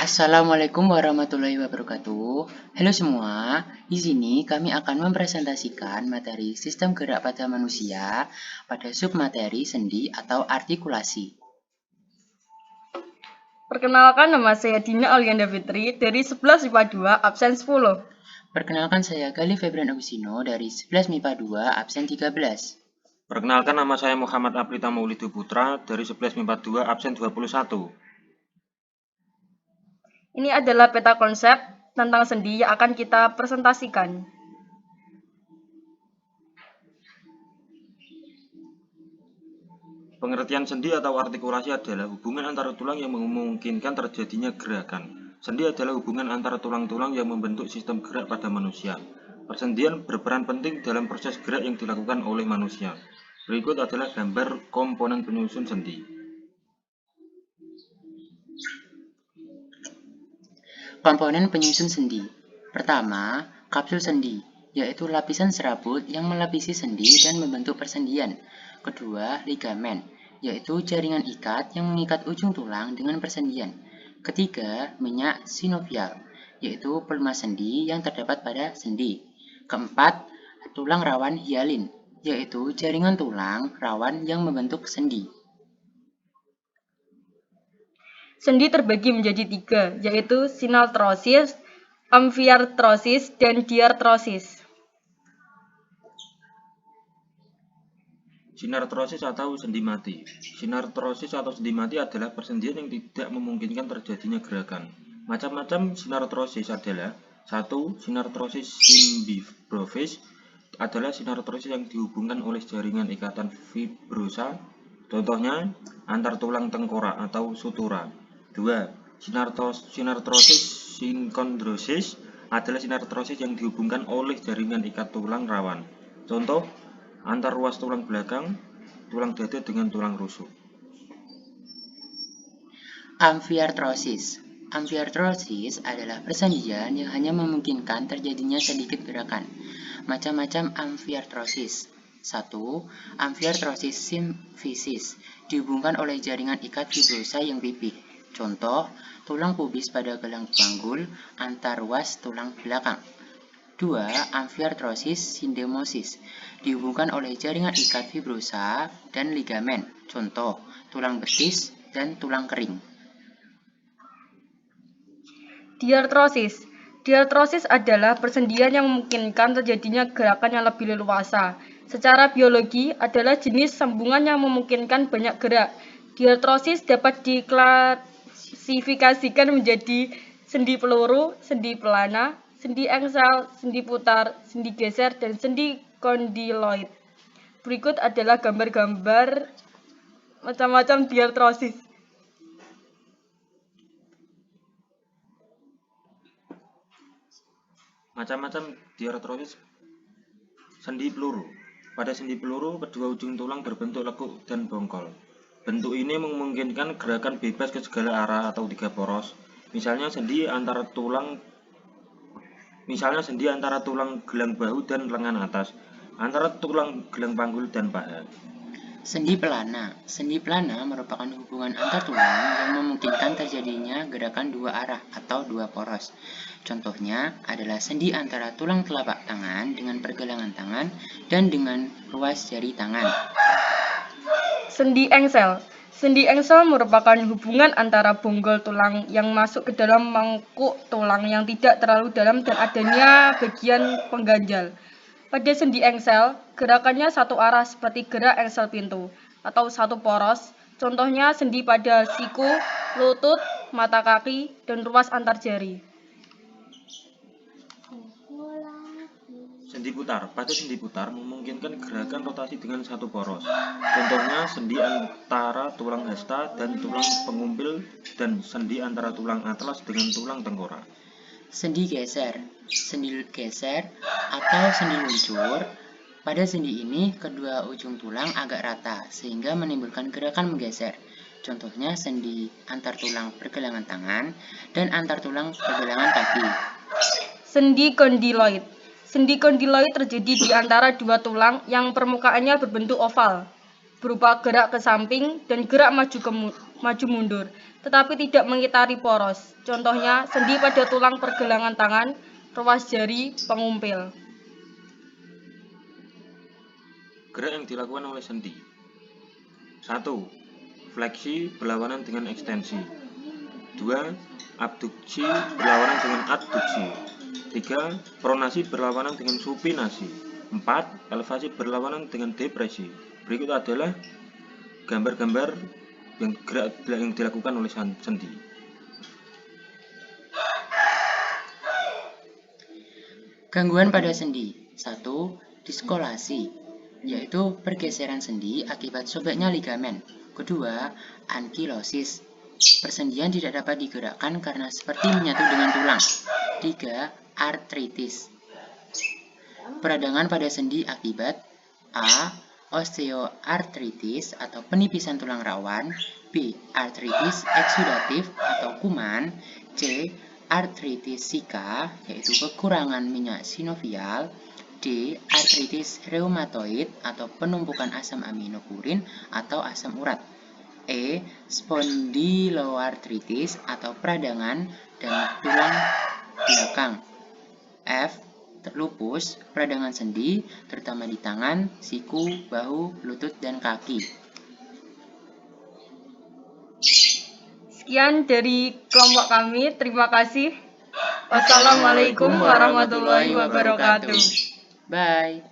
Assalamualaikum warahmatullahi wabarakatuh. Halo semua, di sini kami akan mempresentasikan materi sistem gerak pada manusia pada submateri sendi atau artikulasi. Perkenalkan, nama saya Dina Alianda Fitri dari 11 MIPA 2 absen 10. Perkenalkan, saya Galih Febrian Agustino dari 11 MIPA 2 absen 13. Perkenalkan, nama saya Muhammad Aprita Maulidu Putra dari 11 MIPA 2 absen 21. Ini adalah peta konsep tentang sendi yang akan kita presentasikan. Pengertian sendi atau artikulasi adalah hubungan antara tulang yang memungkinkan terjadinya gerakan. Sendi adalah hubungan antara tulang-tulang yang membentuk sistem gerak pada manusia. Persendian berperan penting dalam proses gerak yang dilakukan oleh manusia. Berikut adalah gambar komponen penyusun sendi. Komponen penyusun sendi. Pertama, kapsul sendi, yaitu lapisan serabut yang melapisi sendi dan membentuk persendian. Kedua, ligamen, yaitu jaringan ikat yang mengikat ujung tulang dengan persendian. Ketiga, minyak sinovial, yaitu pelumas sendi yang terdapat pada sendi. Keempat, tulang rawan hialin, yaitu jaringan tulang rawan yang membentuk sendi. Sendi terbagi menjadi 3, yaitu sinartrosis, amfiartrosis, dan diartrosis. Sinartrosis atau sendi mati. Sinartrosis atau sendi mati adalah persendian yang tidak memungkinkan terjadinya gerakan. Macam-macam sinartrosis adalah 1. Sinartrosis simbiofis adalah sinartrosis yang dihubungkan oleh jaringan ikatan fibrosa. Contohnya antar tulang tengkorak atau sutura. 2. Sinartrosis sinkondrosis adalah sinartrosis yang dihubungkan oleh jaringan ikat tulang rawan. Contoh antar ruas tulang belakang, tulang dada dengan tulang rusuk. Amfiartrosis. Amfiartrosis adalah persendian yang hanya memungkinkan terjadinya sedikit gerakan. Macam-macam amfiartrosis. 1. Amfiartrosis simfisis dihubungkan oleh jaringan ikat fibrosa yang pipih. Contoh, tulang pubis pada gelang panggul antar ruas tulang belakang. 2. Amfiartrosis sindemosis dihubungkan oleh jaringan ikat fibrosa dan ligamen. Contoh, tulang betis dan tulang kering. Diartrosis. Diartrosis adalah persendian yang memungkinkan terjadinya gerakan yang lebih leluasa. Secara biologi adalah jenis sambungan yang memungkinkan banyak gerak. Diartrosis dapat diklasifikasikan menjadi sendi peluru, sendi pelana, sendi engsel, sendi putar, sendi geser, dan sendi kondiloid. Berikut adalah gambar-gambar macam-macam diartrosis. Macam-macam diartrosis. Sendi peluru. Pada sendi peluru, kedua ujung tulang berbentuk lekuk dan bongkol. Bentuk ini memungkinkan gerakan bebas ke segala arah atau 3 poros. Misalnya sendi antara tulang gelang bahu dan lengan atas, antara tulang gelang panggul dan paha. Sendi pelana. Sendi pelana merupakan hubungan antar tulang yang memungkinkan terjadinya gerakan 2 arah atau 2 poros. Contohnya adalah sendi antara tulang telapak tangan dengan pergelangan tangan dan dengan ruas jari tangan. Sendi engsel. Sendi engsel merupakan hubungan antara bonggol tulang yang masuk ke dalam mangkuk tulang yang tidak terlalu dalam dan adanya bagian pengganjal. Pada sendi engsel, gerakannya satu arah seperti gerak engsel pintu atau satu poros. Contohnya sendi pada siku, lutut, mata kaki, dan ruas antar jari. Sendi putar. Pada sendi putar memungkinkan gerakan rotasi dengan satu poros. Contohnya sendi antara tulang hasta dan tulang pengumpil dan sendi antara tulang atlas dengan tulang tengkorak. Sendi geser. Sendi geser atau sendi luncur. Pada sendi ini, kedua ujung tulang agak rata sehingga menimbulkan gerakan menggeser. Contohnya sendi antar tulang pergelangan tangan dan antar tulang pergelangan kaki. Sendi kondiloid. Sendi kondiloid terjadi di antara dua tulang yang permukaannya berbentuk oval, berupa gerak ke samping dan gerak maju maju mundur, tetapi tidak mengitari poros. Contohnya, sendi pada tulang pergelangan tangan, ruas jari, pengumpil. Gerak yang dilakukan oleh sendi. 1. Fleksi berlawanan dengan ekstensi. 2. Abduksi berlawanan dengan adduksi. 3. Pronasi berlawanan dengan supinasi. 4. Elevasi berlawanan dengan depresi. Berikut adalah gambar-gambar yang gerak yang dilakukan oleh sendi. Gangguan pada sendi. 1. Diskolasi, yaitu pergeseran sendi akibat sobeknya ligamen. Kedua, ankilosis. Persendian tidak dapat digerakkan karena seperti menyatu dengan tulang. 3. Artritis. Peradangan pada sendi akibat A. Osteoartritis atau penipisan tulang rawan, B. Artritis eksudatif atau kuman, C. Artritis sika, yaitu kekurangan minyak sinovial, D. Artritis reumatoid atau penumpukan asam aminopurin atau asam urat, E. Spondyloartritis atau peradangan dan tulang belakang, F. Lupus, peradangan sendi, terutama di tangan, siku, bahu, lutut, dan kaki. Sekian dari kelompok kami. Terima kasih. Wassalamualaikum warahmatullahi wabarakatuh. Bye.